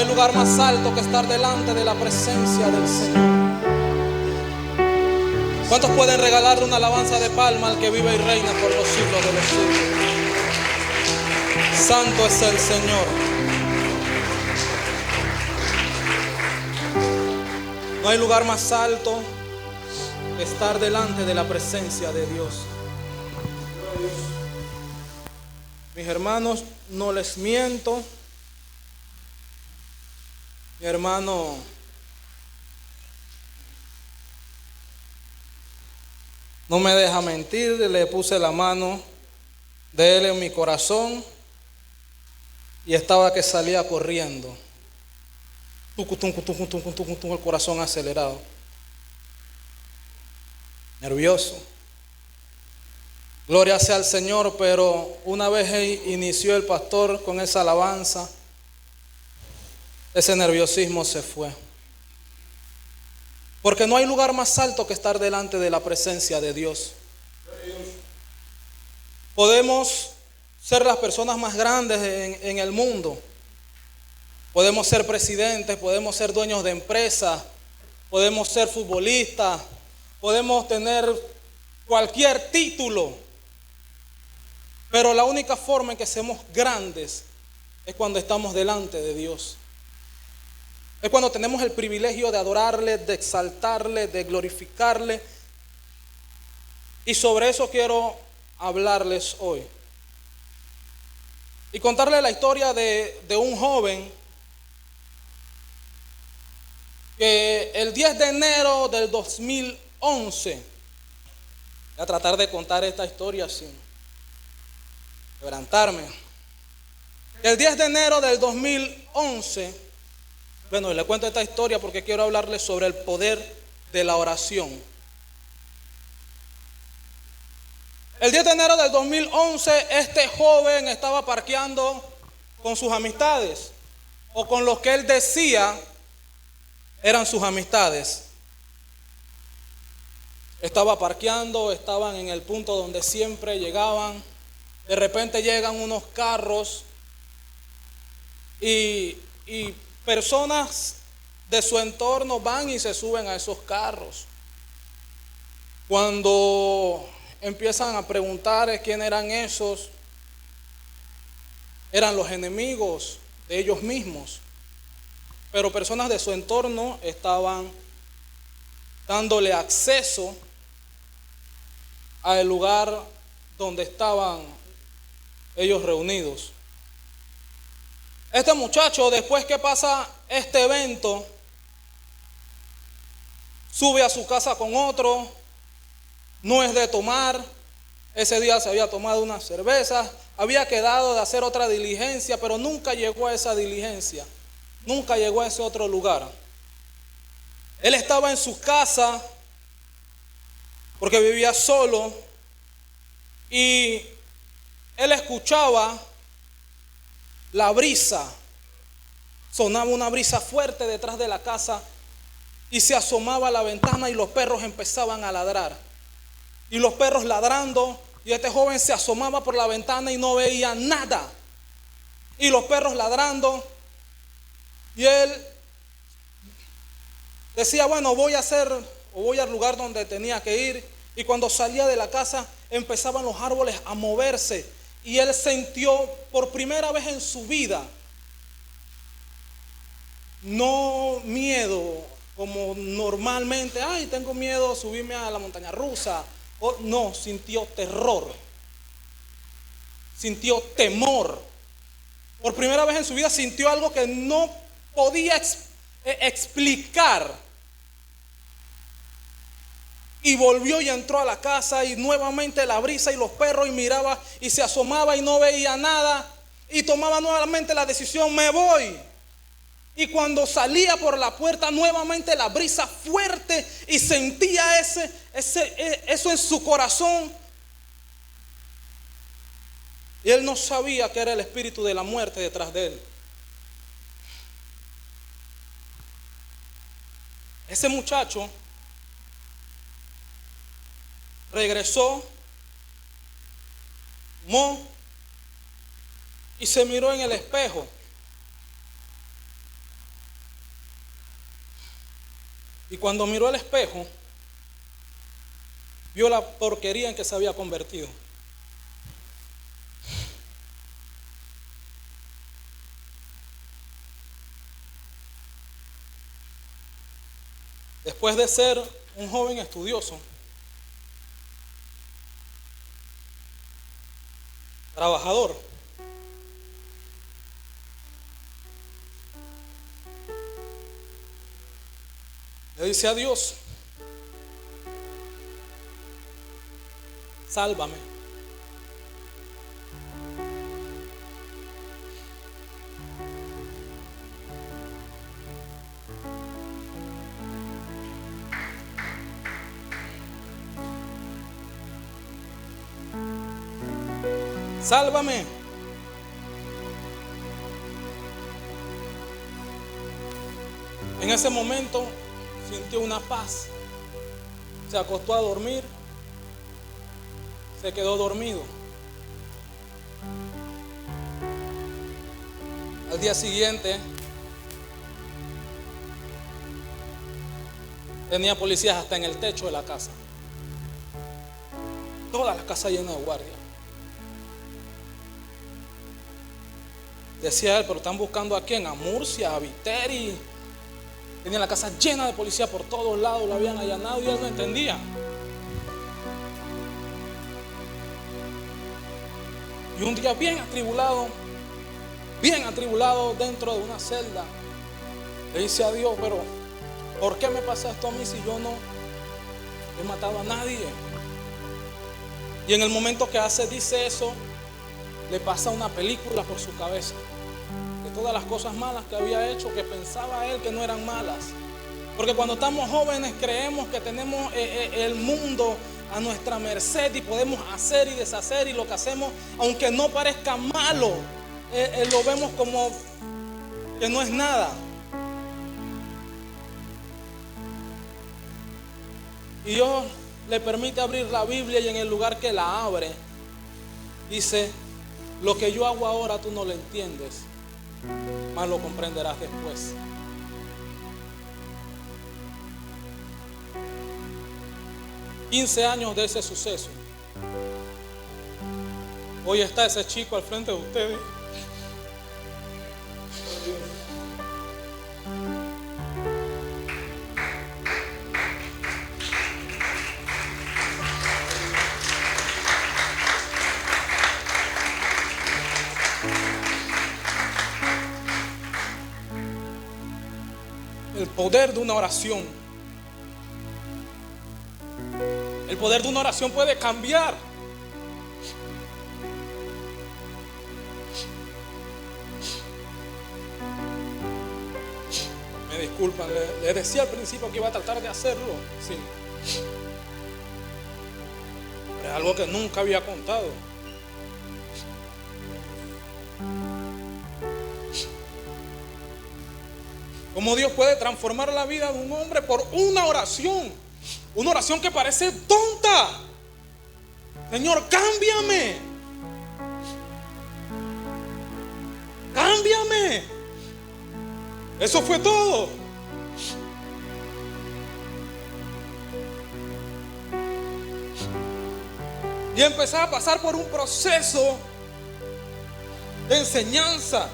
hay lugar más alto que estar delante de la presencia del Señor. ¿Cuántos pueden regalarle una alabanza de palma al que vive y reina por los siglos de los siglos? Santo es el Señor. No hay lugar más alto que estar delante de la presencia de Dios. Mis hermanos, no les miento. Mi hermano no me deja mentir, le puse la mano de él en mi corazón y estaba que salía corriendo. El corazón acelerado, nervioso. Gloria sea al Señor, pero una vez inició el pastor con esa alabanza, ese nerviosismo se fue. Porque no hay lugar más alto que estar delante de la presencia de Dios. Podemos ser las personas más grandes en el mundo. Podemos ser presidentes, podemos ser dueños de empresas, podemos ser futbolistas, podemos tener cualquier título. Pero la única forma en que seamos grandes es cuando estamos delante de Dios. Es cuando tenemos el privilegio de adorarle, de exaltarle, de glorificarle. Y sobre eso quiero hablarles hoy. Y contarles la historia de un joven que el 10 de enero del 2011, voy a tratar de contar esta historia sin quebrantarme. El 10 de enero del 2011, bueno, le cuento esta historia porque quiero hablarles sobre el poder de la oración. El 10 de enero del 2011, este joven estaba parqueando con sus amistades, o con los que él decía eran sus amistades. Estaba parqueando, estaban en el punto donde siempre llegaban. De repente llegan unos carros y personas de su entorno van y se suben a esos carros. Cuando empiezan a preguntar quién eran esos, eran los enemigos de ellos mismos. Pero personas de su entorno estaban dándole acceso al lugar donde estaban ellos reunidos. Este muchacho, después que pasa este evento, sube a su casa con otro. No es de tomar. Ese día se había tomado unas cervezas, había quedado de hacer otra diligencia, pero nunca llegó a esa diligencia, nunca llegó a ese otro lugar. Él estaba en su casa porque vivía solo y él escuchaba la brisa. Sonaba una brisa fuerte detrás de la casa y se asomaba a la ventana y los perros empezaban a ladrar. Y los perros ladrando, y este joven se asomaba por la ventana y no veía nada. Y los perros ladrando, y él decía, bueno, voy al lugar donde tenía que ir. Y cuando salía de la casa, empezaban los árboles a moverse. Y él sintió por primera vez en su vida, no miedo, como normalmente, ay, tengo miedo de subirme a la montaña rusa. No, sintió terror, sintió temor. Por primera vez en su vida sintió algo que no podía explicar. Y volvió y entró a la casa y nuevamente la brisa y los perros, y miraba y se asomaba y no veía nada. Y tomaba nuevamente la decisión, me voy. Y cuando salía por la puerta, nuevamente la brisa fuerte, y sentía eso en su corazón. Y él no sabía que era el espíritu de la muerte detrás de él. Ese muchacho regresó, y se miró en el espejo. Y cuando miró al espejo, vio la porquería en que se había convertido. Después de ser un joven estudioso, trabajador, le dice a Dios: sálvame. Sálvame. En ese momento sintió una paz. Se acostó a dormir. Se quedó dormido. Al día siguiente tenía policías hasta en el techo de la casa. Toda la casa llena de guardias. Decía él: pero están buscando a quién, a Murcia, a Viteri. Tenía la casa llena de policía por todos lados, lo habían allanado y él no entendía. Y un día bien atribulado dentro de una celda, le dice a Dios: pero ¿por qué me pasa esto a mí si yo no he matado a nadie? Y en el momento que dice eso, le pasa una película por su cabeza de todas las cosas malas que había hecho, que pensaba él que no eran malas. Porque cuando estamos jóvenes creemos que tenemos el mundo a nuestra merced y podemos hacer y deshacer, y lo que hacemos, aunque no parezca malo, lo vemos como que no es nada. Y Dios le permite abrir la Biblia, y en el lugar que la abre dice: lo que yo hago ahora tú no lo entiendes, mas lo comprenderás después. $15 de ese suceso. Hoy está ese chico al frente de ustedes. El poder de una oración. El poder de una oración puede cambiar. Me disculpan, les decía al principio que iba a tratar de hacerlo. Sí. Pero es algo que nunca había contado. Cómo Dios puede transformar la vida de un hombre por una oración. Una oración que parece tonta. Señor, cámbiame. Cámbiame. Eso fue todo. Y empezaba a pasar por un proceso de enseñanza.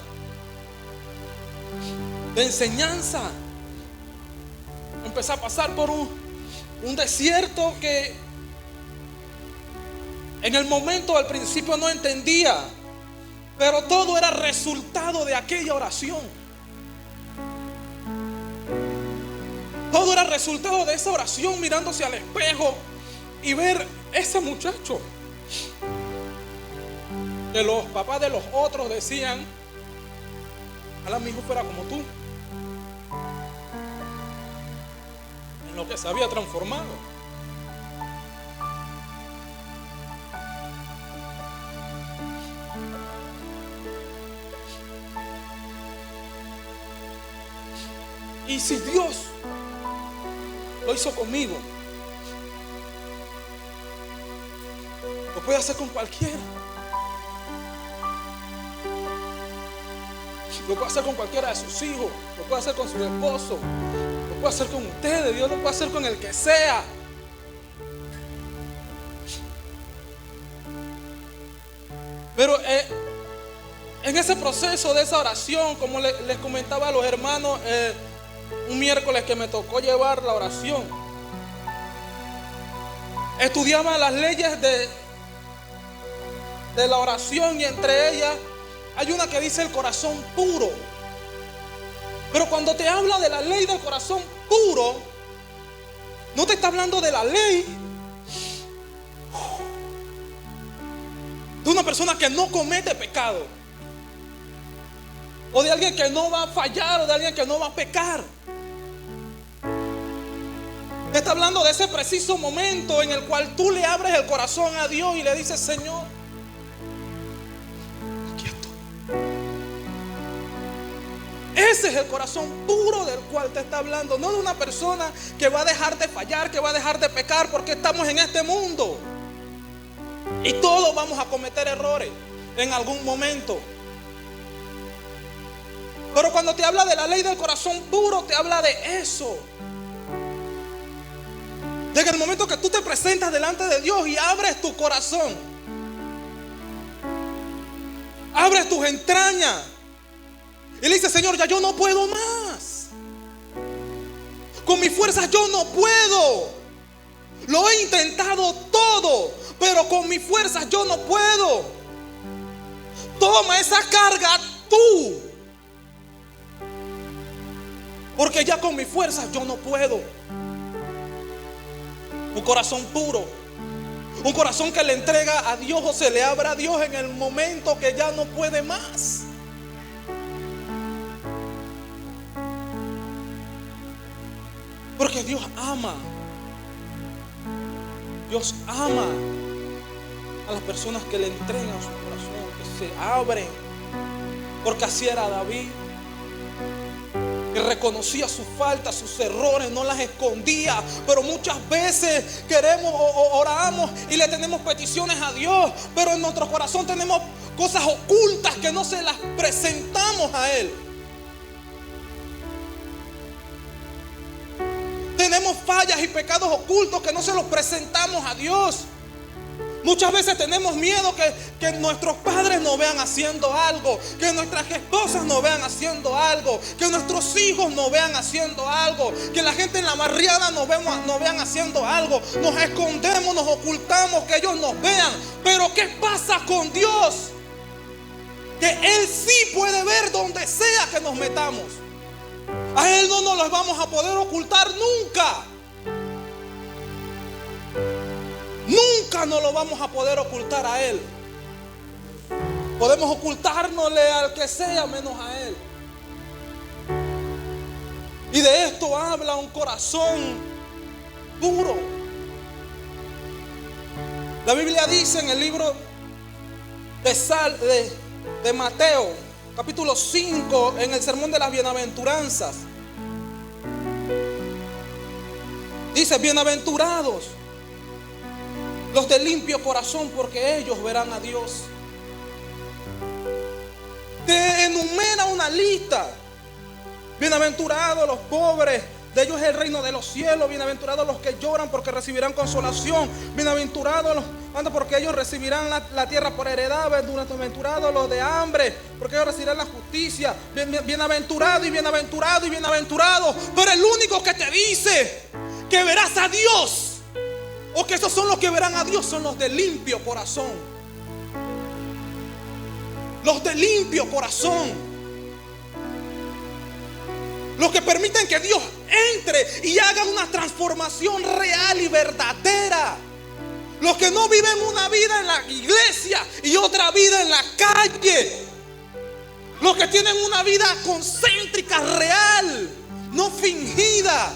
Empecé a pasar por un desierto que en el momento al principio no entendía, pero todo era resultado de aquella oración. Todo era resultado de esa oración, mirándose al espejo y ver ese muchacho que los papás de los otros decían: ojalá mi hijo fuera como tú. En lo que se había transformado. Y si Dios lo hizo conmigo, lo puede hacer con cualquiera. Lo puede hacer con cualquiera de sus hijos, lo puede hacer con su esposo, lo puede hacer con ustedes, Dios lo puede hacer con el que sea. Pero en ese proceso de esa oración, como les comentaba a los hermanos un miércoles que me tocó llevar la oración, estudiaba las leyes de la oración, y entre ellas hay una que dice el corazón puro. Pero cuando te habla de la ley del corazón puro, no te está hablando de la ley de una persona que no comete pecado, o de alguien que no va a fallar, o de alguien que no va a pecar. Te está hablando de ese preciso momento en el cual tú le abres el corazón a Dios y le dices: Señor, aquí estoy. Ese es el corazón puro del cual te está hablando, no de una persona que va a dejar de fallar, que va a dejar de pecar, porque estamos en este mundo y todos vamos a cometer errores en algún momento. Pero cuando te habla de la ley del corazón puro, te habla de eso. De que en el momento que tú te presentas delante de Dios y abres tu corazón, abres tus entrañas y le dices: Señor, ya yo no puedo más. Con mis fuerzas yo no puedo. Lo he intentado todo, pero con mis fuerzas yo no puedo. Toma esa carga tú, porque ya con mis fuerzas yo no puedo. Un corazón puro, un corazón que le entrega a Dios o se le abre a Dios en el momento que ya no puede más. Porque Dios ama a las personas que le entregan su corazón, que se abren. Porque así era David, que reconocía sus faltas, sus errores, no las escondía. Pero muchas veces queremos o oramos y le tenemos peticiones a Dios, pero en nuestro corazón tenemos cosas ocultas que no se las presentamos a Él. Tenemos fallas y pecados ocultos que no se los presentamos a Dios. Muchas veces tenemos miedo que nuestros padres nos vean haciendo algo, que nuestras esposas nos vean haciendo algo, que nuestros hijos nos vean haciendo algo, que la gente en la barriada nos vean haciendo algo. Nos escondemos, nos ocultamos, que ellos nos vean. Pero ¿qué pasa con Dios? Que Él sí puede ver donde sea que nos metamos. A Él no nos los vamos a poder ocultar nunca. Nunca nos lo vamos a poder ocultar a Él. Podemos ocultárnosle al que sea menos a Él. Y de esto habla un corazón puro. La Biblia dice en el libro de Mateo, capítulo 5, en el sermón de las bienaventuranzas, dice: bienaventurados los de limpio corazón, porque ellos verán a Dios. Te enumera una lista. Bienaventurados los pobres, de ellos es el reino de los cielos. Bienaventurados los que lloran, porque recibirán consolación. Bienaventurados porque ellos recibirán la tierra por heredad. Bienaventurados los de hambre, porque ellos recibirán la justicia. Bienaventurado y bienaventurado y bienaventurado. Pero el único que te dice que verás a Dios, o que esos son los que verán a Dios, son los de limpio corazón. Los de limpio corazón. Los que permiten que Dios entre y haga una transformación real y verdadera. Los que no viven una vida en la iglesia y otra vida en la calle. Los que tienen una vida concéntrica, real, no fingida.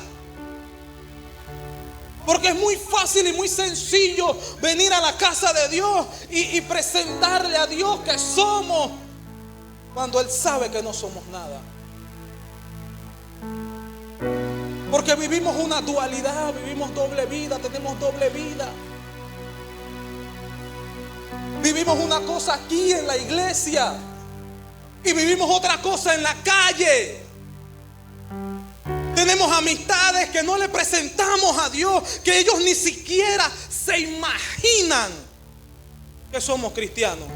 Porque es muy fácil y muy sencillo venir a la casa de Dios y presentarle a Dios que somos, cuando Él sabe que no somos nada. Porque vivimos una dualidad, vivimos doble vida, tenemos doble vida. Vivimos una cosa aquí en la iglesia y vivimos otra cosa en la calle. Tenemos amistades que no le presentamos a Dios, que ellos ni siquiera se imaginan que somos cristianos.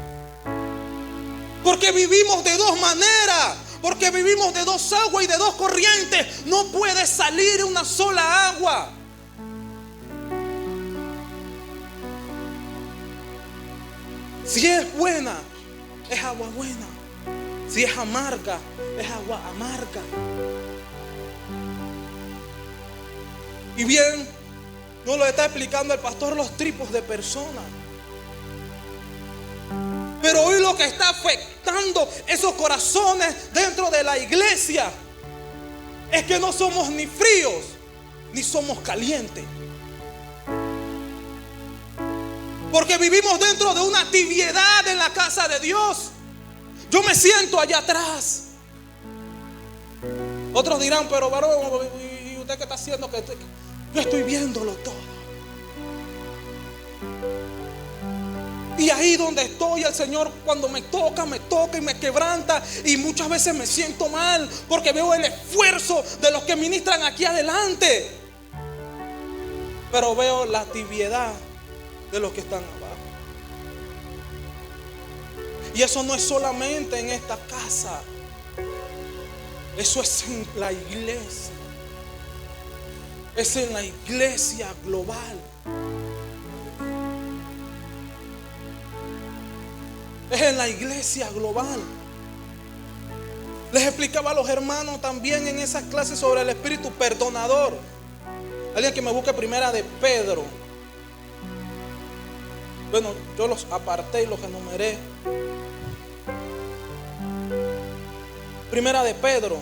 Porque vivimos de dos maneras, porque vivimos de dos aguas y de dos corrientes. No puede salir una sola agua. Si es buena, es agua buena. Si es amarga, es agua amarga. Y bien, nos lo está explicando el pastor, los tipos de personas. Pero hoy lo que está afectando esos corazones dentro de la iglesia es que no somos ni fríos ni somos calientes. Porque vivimos dentro de una tibiedad en la casa de Dios. Yo me siento allá atrás. Otros dirán, pero varón, ¿y usted qué está haciendo? Que yo estoy viéndolo todo. Y ahí donde estoy, el Señor cuando me toca y me quebranta. Y muchas veces me siento mal porque veo el esfuerzo de los que ministran aquí adelante, pero veo la tibiedad de los que están abajo. Y eso no es solamente en esta casa, eso es en la iglesia. Es en la iglesia global. Es en la iglesia global. Les explicaba a los hermanos también en esas clases sobre el espíritu perdonador. Alguien que me busque primera de Pedro. Bueno, yo los aparté y los enumeré. Primera de Pedro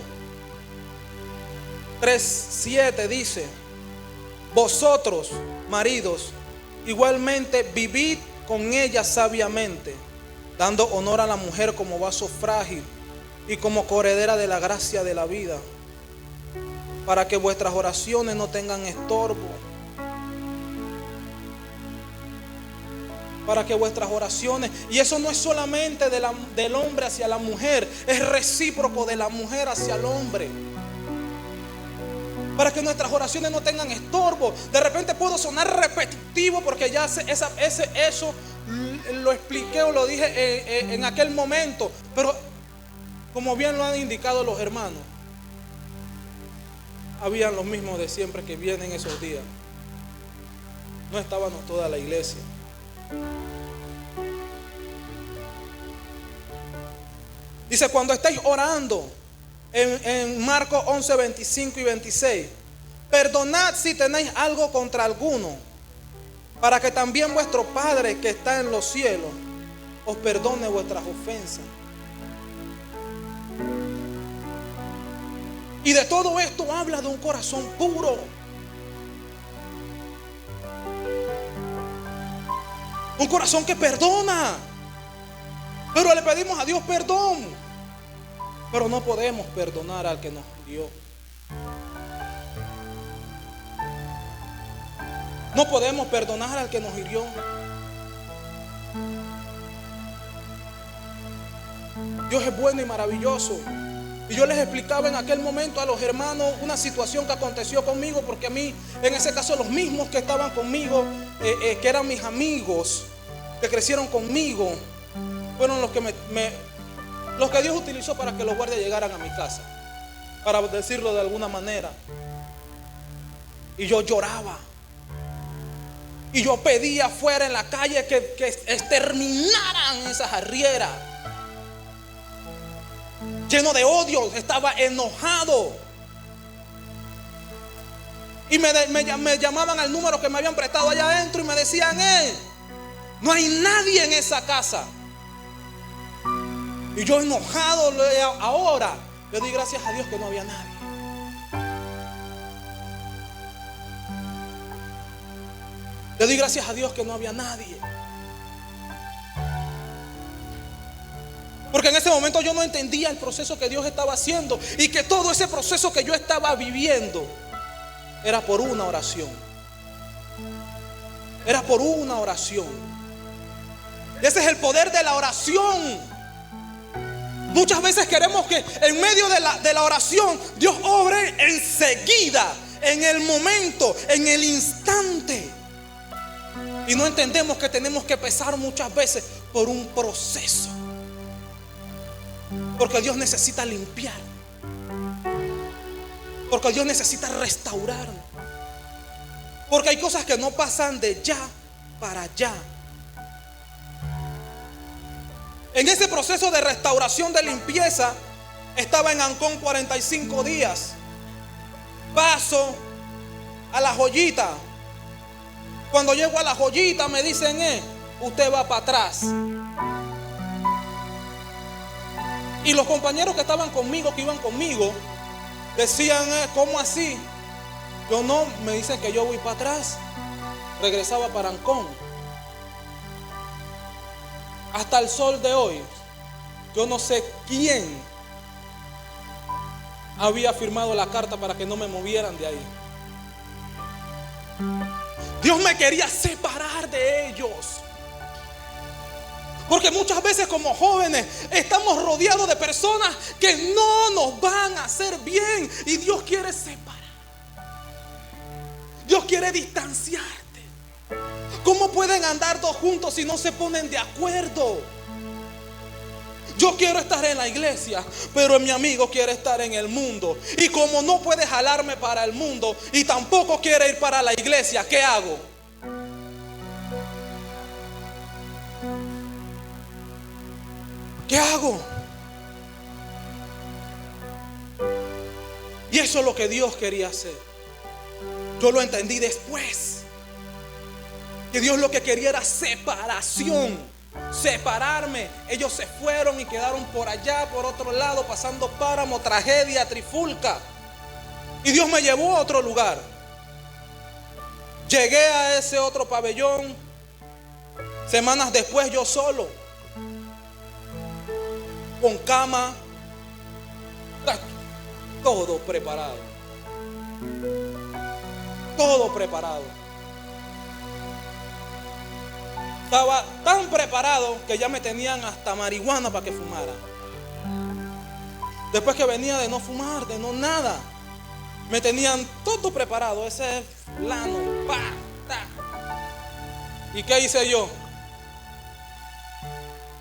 3:7 dice: vosotros, maridos, igualmente vivid con ella sabiamente, dando honor a la mujer como vaso frágil y como coheredera de la gracia de la vida, para que vuestras oraciones no tengan estorbo. Para que vuestras oraciones, y eso no es solamente del hombre hacia la mujer, es recíproco de la mujer hacia el hombre. Para que nuestras oraciones no tengan estorbo. De repente puedo sonar repetitivo porque ya eso lo expliqué o lo dije en aquel momento. Pero como bien lo han indicado los hermanos, habían los mismos de siempre que vienen esos días. No estábamos toda la iglesia. Dice: cuando estáis orando, en Marcos 11, 25 y 26, perdonad si tenéis algo contra alguno, para que también vuestro Padre que está en los cielos os perdone vuestras ofensas. Y de todo esto habla de un corazón puro. Un corazón que perdona. Pero le pedimos a Dios perdón, pero no podemos perdonar al que nos hirió. No podemos perdonar al que nos hirió. Dios es bueno y maravilloso. Y yo les explicaba en aquel momento a los hermanos una situación que aconteció conmigo, porque a mí, en ese caso, los mismos que estaban conmigo, que eran mis amigos, que crecieron conmigo, fueron los que Dios utilizó para que los guardias llegaran a mi casa, para decirlo de alguna manera. Y yo lloraba. Y yo pedía afuera en la calle que exterminaran esas arrieras. Lleno de odio, estaba enojado. Y me llamaban al número que me habían prestado allá adentro y me decían: no hay nadie en esa casa. Y yo enojado, ahora le doy gracias a Dios que no había nadie. Le doy gracias a Dios que no había nadie. Porque en ese momento yo no entendía el proceso que Dios estaba haciendo, y que todo ese proceso que yo estaba viviendo era por una oración. Era por una oración. Y ese es el poder de la oración. Muchas veces queremos que en medio de la oración Dios obre enseguida. enseguida, en el momento, en el instante. Y no entendemos que tenemos que pasar muchas veces por un proceso. Porque Dios necesita limpiar. Porque Dios necesita restaurar. Porque hay cosas que no pasan de ya para allá. En ese proceso de restauración, de limpieza, estaba en Ancón 45 días. Paso a La Joyita. Cuando llego a La Joyita me dicen, usted va para atrás. Y los compañeros que estaban conmigo, que iban conmigo, decían, ¿cómo así? Yo no, me dicen que yo voy para atrás. Regresaba para Ancón. Hasta el sol de hoy, yo no sé quién había firmado la carta para que no me movieran de ahí. Dios me quería separar de ellos. Porque muchas veces como jóvenes estamos rodeados de personas que no nos van a hacer bien. Y Dios quiere separar. Dios quiere distanciarte. ¿Cómo pueden andar dos juntos si no se ponen de acuerdo? Yo quiero estar en la iglesia, pero mi amigo quiere estar en el mundo. Y como no puede jalarme para el mundo y tampoco quiere ir para la iglesia, ¿qué hago? ¿Qué hago? Y eso es lo que Dios quería hacer. Yo lo entendí después. Que Dios lo que quería era separación. Separarme. Ellos se fueron y quedaron por allá, por otro lado, pasando páramo, tragedia, trifulca. Y Dios me llevó a otro lugar. Llegué a ese otro pabellón. Semanas después yo solo, con cama, todo preparado. Todo preparado. Estaba tan preparado que ya me tenían hasta marihuana para que fumara. Después que venía de no fumar, de no nada, me tenían todo preparado. Ese plano, pa, ta. ¿Y qué hice yo?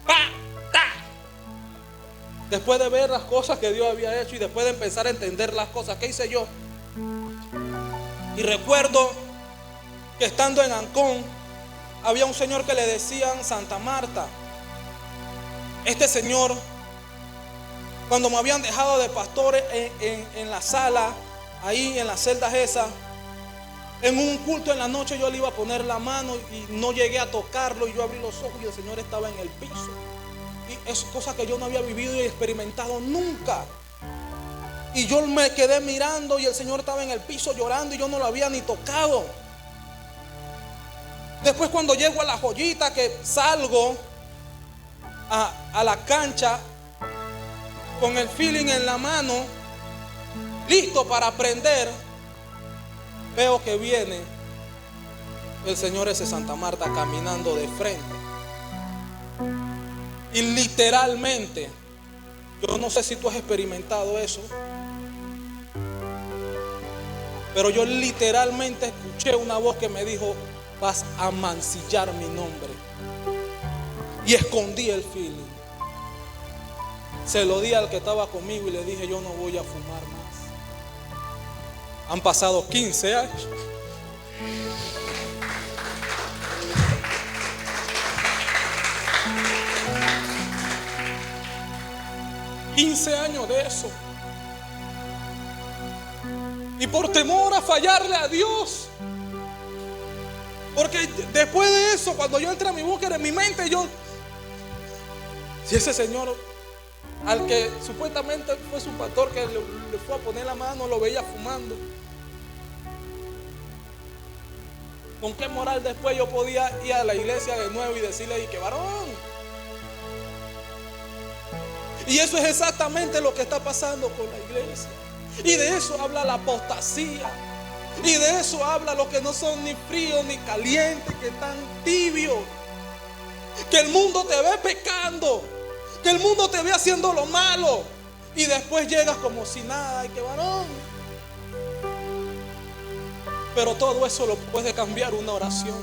Pa, ta. Después de ver las cosas que Dios había hecho y después de empezar a entender las cosas, ¿qué hice yo? Y recuerdo que estando en Ancón, había un señor que le decían Santa Marta. Este señor, cuando me habían dejado de pastor en la sala, ahí en las celdas esas, en un culto en la noche yo le iba a poner la mano y no llegué a tocarlo, y yo abrí los ojos y el señor estaba en el piso. Y es cosa que yo no había vivido y experimentado nunca. Y yo me quedé mirando y el señor estaba en el piso llorando y yo no lo había ni tocado. Después, cuando llego a La Joyita, que salgo a la cancha con el feeling en la mano, listo para aprender, veo que viene el señor ese Santa Marta caminando de frente. Y literalmente, yo no sé si tú has experimentado eso, pero yo literalmente escuché una voz que me dijo: vas a mancillar mi nombre. Y escondí el feeling. Se lo di al que estaba conmigo y le dije: yo no voy a fumar más. Han pasado 15 años. De eso. Y por temor a fallarle a Dios, porque después de eso, cuando yo entré a mi búsqueda, en mi mente, si ese señor al que supuestamente fue su pastor, que le fue a poner la mano, lo veía fumando, ¿con qué moral después yo podía ir a la iglesia de nuevo y decirle: y que varón? Y eso es exactamente lo que está pasando con la iglesia. Y de eso habla la apostasía. Y de eso habla los que no son ni fríos ni calientes, que están tibios. Que el mundo te ve pecando, que el mundo te ve haciendo lo malo, y después llegas como si nada. Y que varón, Pero todo eso lo puede cambiar una oración.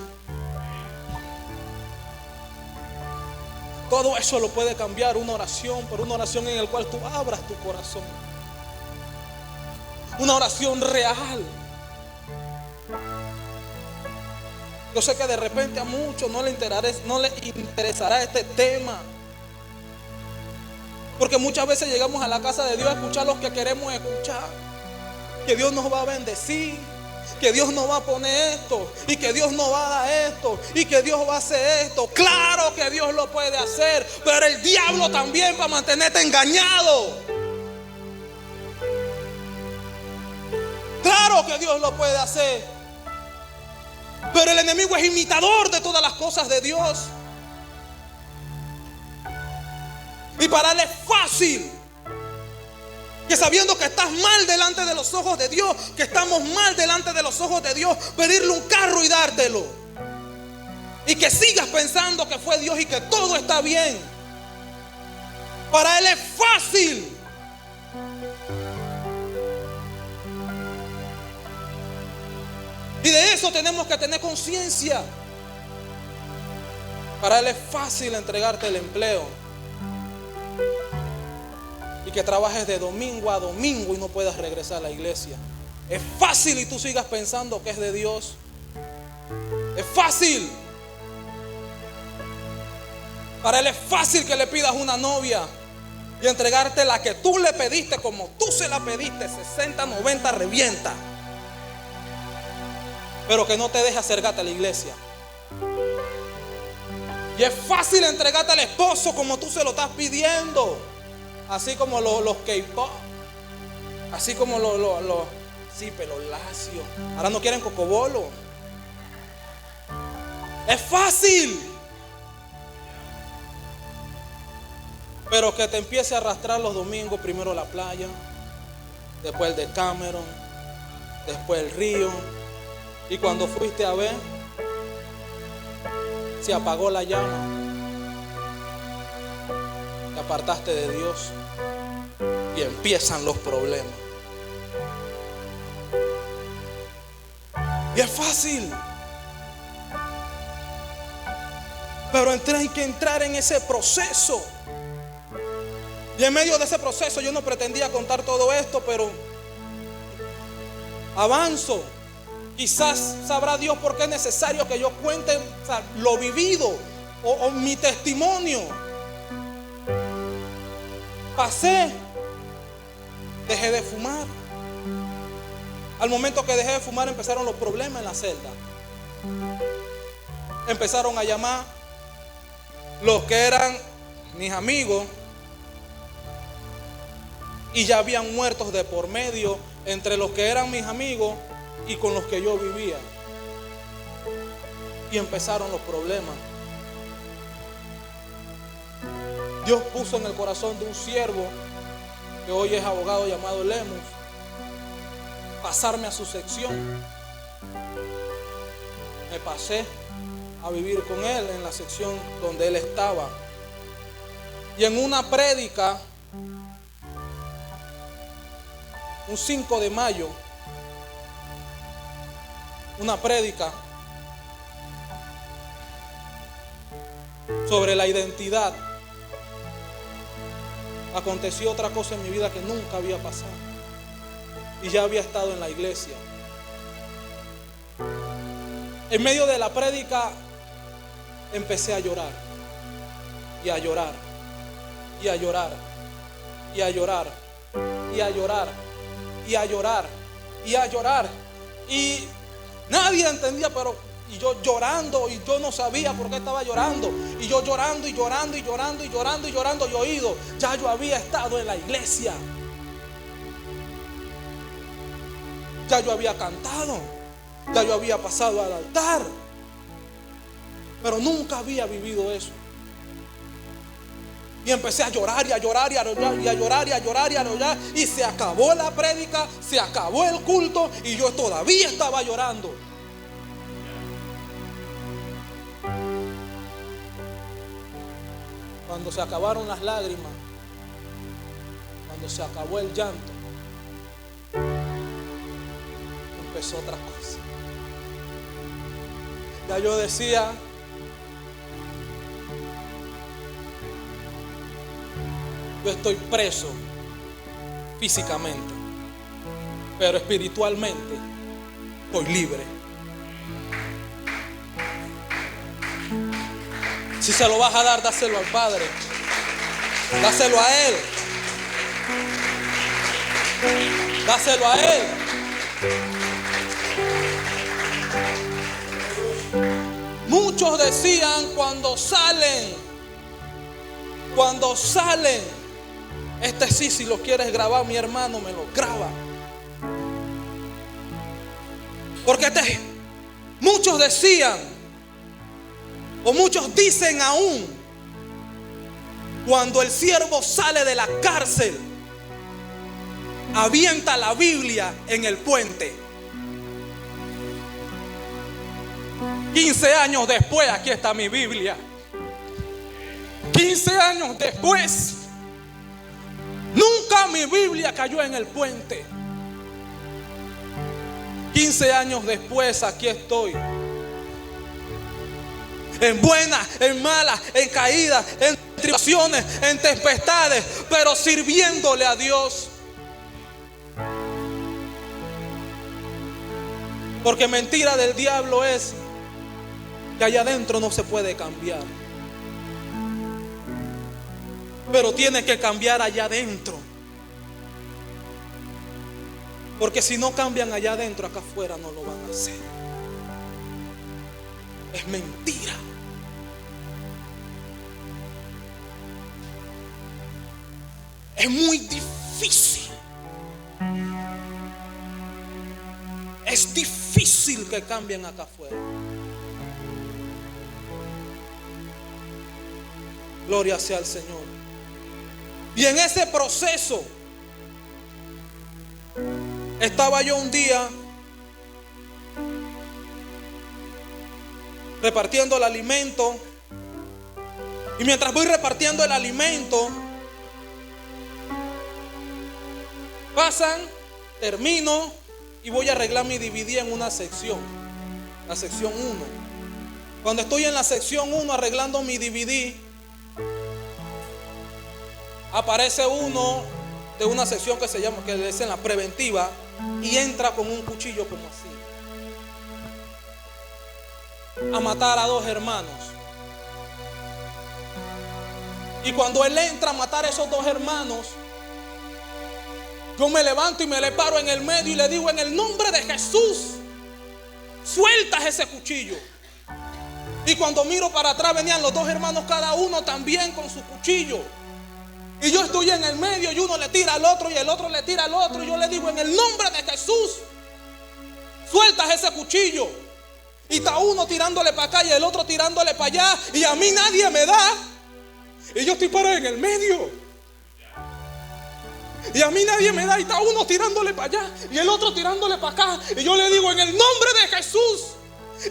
Todo eso lo puede cambiar una oración, por una oración en la cual tú abras tu corazón. Una oración real. Yo sé que de repente a muchos no les interesará este tema. Porque muchas veces llegamos a la casa de Dios a escuchar lo que queremos escuchar. Que Dios nos va a bendecir, que Dios nos va a poner esto, y que Dios nos va a dar esto, y que Dios va a hacer esto. Claro que Dios lo puede hacer, pero el diablo también va a mantenerte engañado. Claro que Dios lo puede hacer, pero el enemigo es imitador de todas las cosas de Dios. Y para él es fácil que, sabiendo que estás mal delante de los ojos de Dios, que estamos mal delante de los ojos de Dios, pedirle un carro y dártelo. Y que sigas pensando que fue Dios y que todo está bien. Para él es fácil. Y de eso tenemos que tener conciencia. Para él es fácil entregarte el empleo y que trabajes de domingo a domingo y no puedas regresar a la iglesia. Es fácil y tú sigas pensando que es de Dios. Es fácil. Para él es fácil que le pidas una novia y entregarte la que tú le pediste como tú se la pediste, 60, 90, revienta. Pero que no te deje acercarte a la iglesia. Y es fácil entregarte al esposo como tú se lo estás pidiendo. Así como los K-pop. Así como sí, pelo lacio. Ahora no quieren cocobolo. Es fácil. Pero que te empiece a arrastrar los domingos, primero la playa, después el de Cameron, después el río. Y cuando fuiste a ver, se apagó la llama. Te apartaste de Dios y empiezan los problemas. Y es fácil. Pero hay que entrar en ese proceso. Y en medio de ese proceso yo no pretendía contar todo esto, pero avanzo. Quizás sabrá Dios por qué es necesario que yo cuente, o sea, lo vivido o mi testimonio. Pasé, dejé de fumar. Al momento que dejé de fumar empezaron los problemas en la celda. Empezaron a llamar los que eran mis amigos y ya habían muertos de por medio entre los que eran mis amigos y con los que yo vivía. Y empezaron los problemas. Dios puso en el corazón de un siervo que hoy es abogado llamado Lemus pasarme a su sección. Me pasé a vivir con él en la sección donde él estaba. Y en una prédica, un 5 de mayo, una prédica sobre la identidad, aconteció otra cosa en mi vida que nunca había pasado. Y ya había estado en la iglesia. En medio de la prédica empecé a llorar. Y a llorar. Y a llorar. Y a llorar. Y a llorar. Y a llorar. Y a llorar. Y nadie entendía, pero y yo llorando, y yo no sabía por qué estaba llorando. Y yo llorando y llorando y llorando y llorando y llorando. Y oído, ya yo había estado en la iglesia. Ya yo había cantado. Ya yo había pasado al altar. Pero nunca había vivido eso. Y empecé a llorar y a llorar y a llorar y a llorar y a llorar y a llorar. Y se acabó la prédica, se acabó el culto y yo todavía estaba llorando. Cuando se acabaron las lágrimas, cuando se acabó el llanto, empezó otra cosa. Ya yo decía, yo estoy preso físicamente, pero espiritualmente estoy libre. Si se lo vas a dar, dáselo al Padre. Dáselo a Él. Dáselo a Él. Muchos decían cuando salen, este sí, si lo quieres grabar, mi hermano, me lo graba. Porque muchos decían, o muchos dicen aún, cuando el siervo sale de la cárcel, avienta la Biblia en el puente. 15 años después, aquí está mi Biblia. 15 años después, nunca mi Biblia cayó en el puente. 15 años después, aquí estoy. En buenas, en malas, en caídas, en tribulaciones, en tempestades, pero sirviéndole a Dios. Porque mentira del diablo es que allá adentro no se puede cambiar, pero tiene que cambiar allá adentro. Porque si no cambian allá adentro, acá afuera no lo van a hacer. Es mentira. Es muy difícil. Es difícil que cambien acá afuera. Gloria sea al Señor. Y en ese proceso estaba yo un día repartiendo el alimento. Y mientras voy repartiendo el alimento, pasan, termino y voy a arreglar mi DVD en una sección, la sección 1. Cuando estoy en la sección 1 arreglando mi DVD, aparece uno de una sección que se llama, que le dicen la preventiva, y entra con un cuchillo como así, a matar a 2 hermanos. Y cuando él entra a matar a esos 2 hermanos, yo me levanto y me le paro en el medio y le digo: en el nombre de Jesús, sueltas ese cuchillo. Y cuando miro para atrás, venían los 2 hermanos, cada uno también con su cuchillo. Y yo estoy en el medio y uno le tira al otro y el otro le tira al otro. Y yo le digo: en el nombre de Jesús, sueltas ese cuchillo. Y está uno tirándole para acá y el otro tirándole para allá. Y a mí nadie me da. Y yo estoy parado en el medio. Y a mí nadie me da. Y está uno tirándole para allá y el otro tirándole para acá. Y yo le digo: en el nombre de Jesús.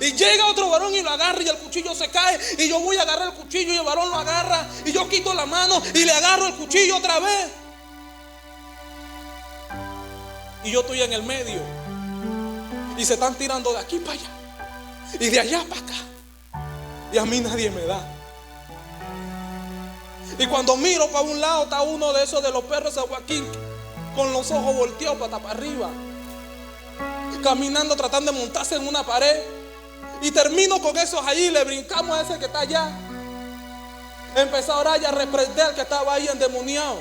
Y llega otro varón y lo agarra y el cuchillo se cae. Y yo voy a agarrar el cuchillo y el varón lo agarra. Y yo quito la mano y le agarro el cuchillo otra vez. Y yo estoy en el medio. Y se están tirando de aquí para allá y de allá para acá. Y a mí nadie me da. Y cuando miro para un lado, está uno de esos de los perros de Joaquín, con los ojos volteados para arriba, caminando, tratando de montarse en una pared. Y termino con esos allí, le brincamos a ese que está allá. Empezó a orar y a reprender al que estaba ahí endemoniado.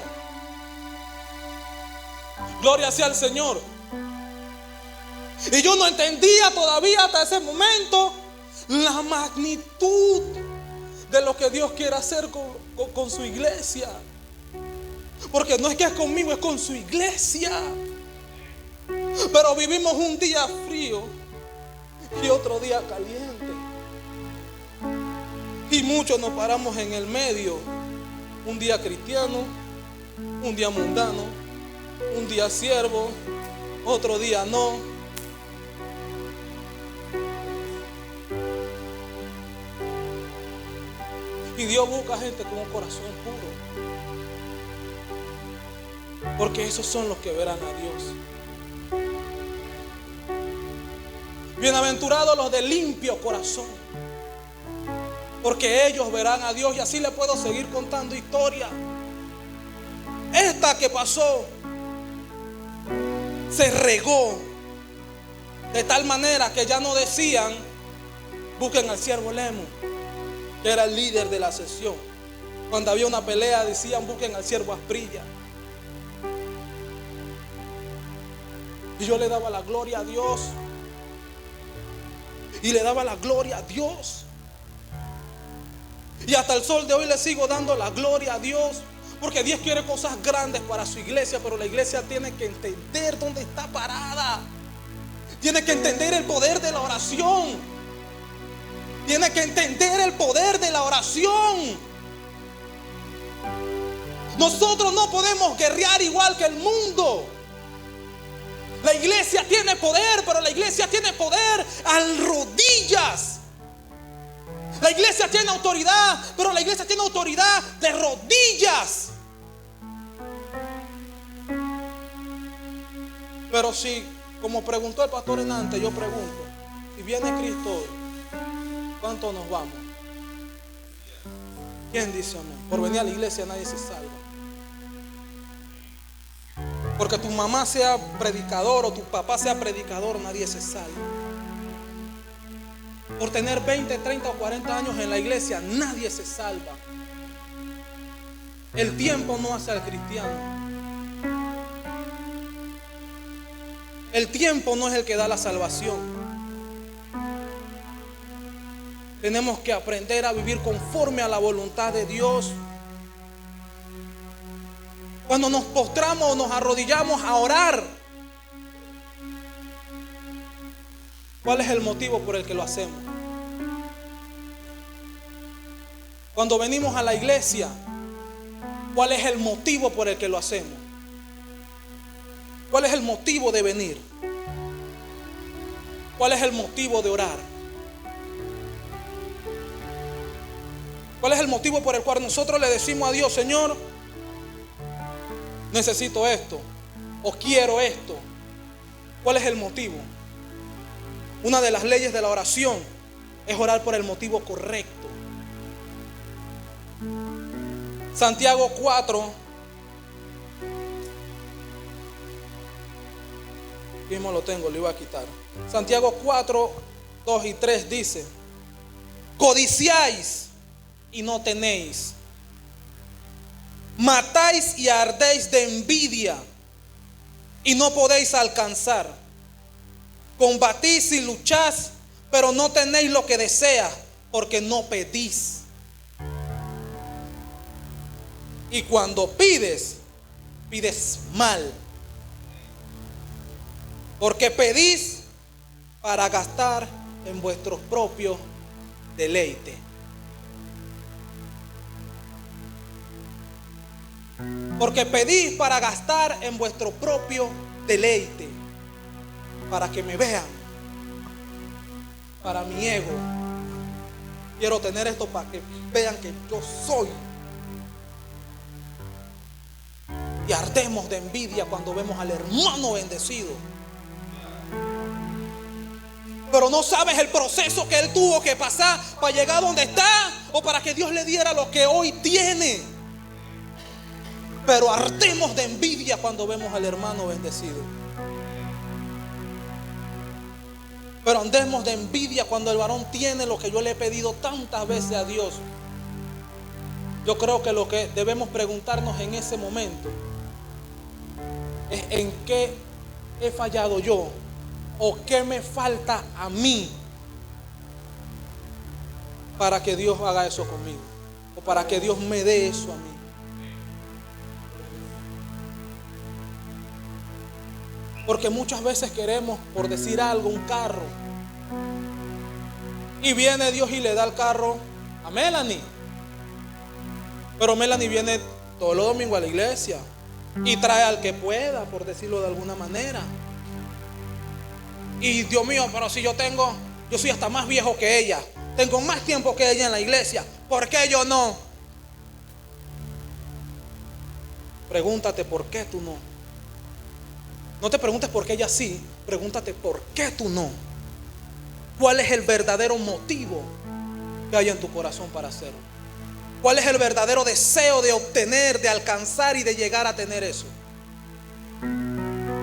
Gloria sea al Señor. Y yo no entendía todavía hasta ese momento la magnitud de lo que Dios quiere hacer con su iglesia. Porque no es que es conmigo, es con su iglesia. Pero vivimos un día frío y otro día caliente. Y muchos nos paramos en el medio. Un día cristiano, un día mundano, un día siervo, otro día no. Y Dios busca gente con un corazón puro. Porque esos son los que verán a Dios. Bienaventurados los de limpio corazón, porque ellos verán a Dios. Y así le puedo seguir contando historia. Esta que pasó se regó de tal manera que ya no decían busquen al siervo Lemo, que era el líder de la sesión. Cuando había una pelea decían busquen al siervo Asprilla. Y yo le daba la gloria a Dios. Y le daba la gloria a Dios. Y hasta el sol de hoy le sigo dando la gloria a Dios. Porque Dios quiere cosas grandes para su iglesia. Pero la iglesia tiene que entender dónde está parada. Tiene que entender el poder de la oración. Tiene que entender el poder de la oración. Nosotros no podemos guerrear igual que el mundo. La iglesia tiene poder, pero la iglesia tiene poder a rodillas. La iglesia tiene autoridad, pero la iglesia tiene autoridad de rodillas. Pero si, como preguntó el pastor Enante, yo pregunto, si viene Cristo hoy, ¿cuántos nos vamos? ¿Quién dice amén? Por venir a la iglesia nadie se salva. Porque tu mamá sea predicador o tu papá sea predicador, nadie se salva. Por tener 20, 30 o 40 años en la iglesia, nadie se salva. El tiempo no hace al cristiano. El tiempo no es el que da la salvación. Tenemos que aprender a vivir conforme a la voluntad de Dios. Cuando nos postramos o nos arrodillamos a orar, ¿cuál es el motivo por el que lo hacemos? Cuando venimos a la iglesia, ¿cuál es el motivo por el que lo hacemos? ¿Cuál es el motivo de venir? ¿Cuál es el motivo de orar? ¿Cuál es el motivo por el cual nosotros le decimos a Dios, Señor, necesito esto o quiero esto? ¿Cuál es el motivo? Una de las leyes de la oración es orar por el motivo correcto. Santiago 4, mismo lo tengo, lo iba a quitar. Santiago 4, 2 y 3 dice: codiciáis y no tenéis, matáis y ardéis de envidia y no podéis alcanzar, combatís y lucháis, pero no tenéis lo que deseas, porque no pedís. Y cuando pides, pides mal, porque pedís para gastar en vuestros propios deleites. Porque pedís para gastar en vuestro propio deleite, para que me vean, para mi ego. Quiero tener esto para que vean que yo soy. Y ardemos de envidia cuando vemos al hermano bendecido. Pero no sabes el proceso que él tuvo que pasar para llegar donde está, o para que Dios le diera lo que hoy tiene. Pero ardemos de envidia cuando vemos al hermano bendecido. Pero andemos de envidia cuando el varón tiene lo que yo le he pedido tantas veces a Dios. Yo creo que lo que debemos preguntarnos en ese momento es en qué he fallado yo, o qué me falta a mí para que Dios haga eso conmigo, o para que Dios me dé eso a mí. Porque muchas veces queremos, por decir algo, un carro, y viene Dios y le da el carro a Melanie. Pero Melanie viene todos los domingos a la iglesia y trae al que pueda, por decirlo de alguna manera. Y Dios mío, pero si yo soy hasta más viejo que ella, tengo más tiempo que ella en la iglesia, ¿por qué yo no? Pregúntate por qué tú no. No te preguntes por qué ella sí, pregúntate por qué tú no. ¿Cuál es el verdadero motivo ¿Qué hay en tu corazón para hacerlo? ¿Cuál es el verdadero deseo de obtener, de alcanzar y de llegar a tener eso?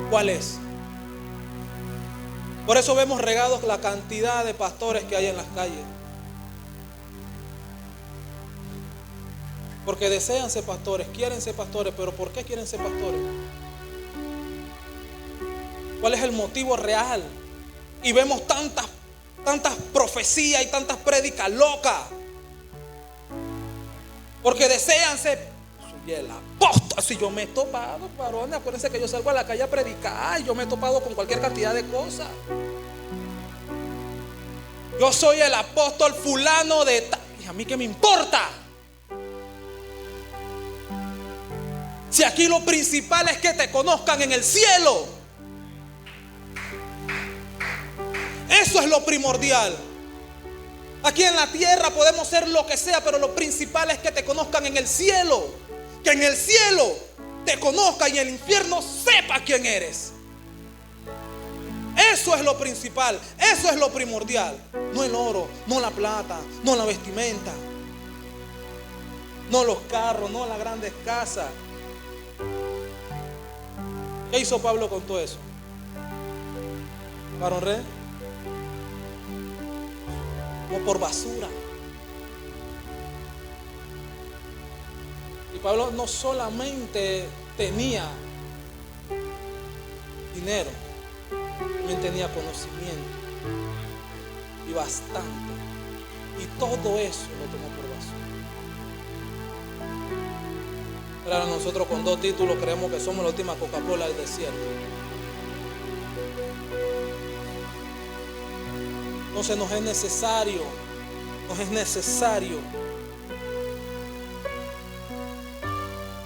¿Cuál es? Por eso vemos regados la cantidad de pastores que hay en las calles. Porque desean ser pastores, quieren ser pastores, pero ¿por qué quieren ser pastores? ¿Cuál es el motivo real? Y vemos tantas profecías y tantas prédicas locas. Porque desean ser. Soy el apóstol. Si yo me he topado, varones, acuérdense que yo salgo a la calle a predicar. Yo me he topado con cualquier cantidad de cosas. Yo soy el apóstol fulano de tal. ¿Y a mí qué me importa? Si aquí lo principal es que te conozcan en el cielo. Eso es lo primordial. Aquí en la tierra podemos ser lo que sea, pero lo principal es que te conozcan en el cielo. Que en el cielo te conozcan y en el infierno sepa quién eres. Eso es lo principal, eso es lo primordial. No el oro, no la plata, no la vestimenta, no los carros, no las grandes casas. ¿Qué hizo Pablo con todo eso? ¿Varón rey? Como por basura. Y Pablo no solamente tenía dinero, también tenía conocimiento y bastante. Y todo eso lo tomó por basura. Pero ahora nosotros con 2 títulos creemos que somos la última Coca-Cola del desierto. Entonces nos es necesario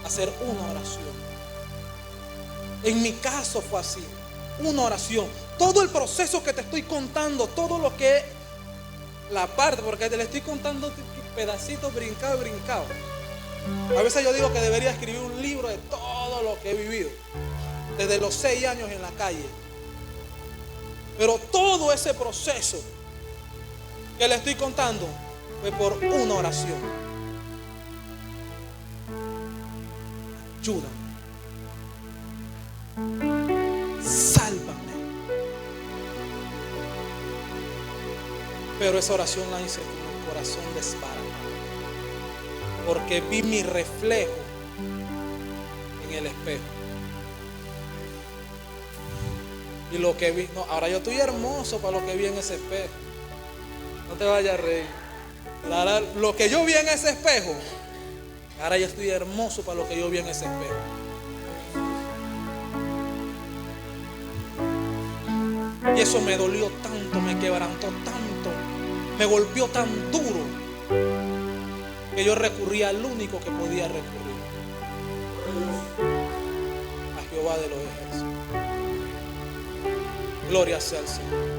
hacer una oración. En mi caso fue así, una oración. Todo el proceso que te estoy contando, todo lo que la parte, porque te le estoy contando pedacitos brincados. A veces yo digo que debería escribir un libro de todo lo que he vivido, desde los 6 años en la calle. Pero todo ese proceso que le estoy contando fue por una oración. Ayúdame, sálvame. Pero esa oración la hice con el corazón desbaratado, porque vi mi reflejo en el espejo. Y lo que vi, no, ahora yo estoy hermoso para lo que vi en ese espejo. No te vayas a reír. Lo que yo vi en ese espejo, ahora yo estoy hermoso para lo que yo vi en ese espejo. Y eso me dolió tanto, me quebrantó tanto, me golpeó tan duro, que yo recurrí al único que podía recurrir, a Jehová de los ejércitos. Gloria sea al Señor.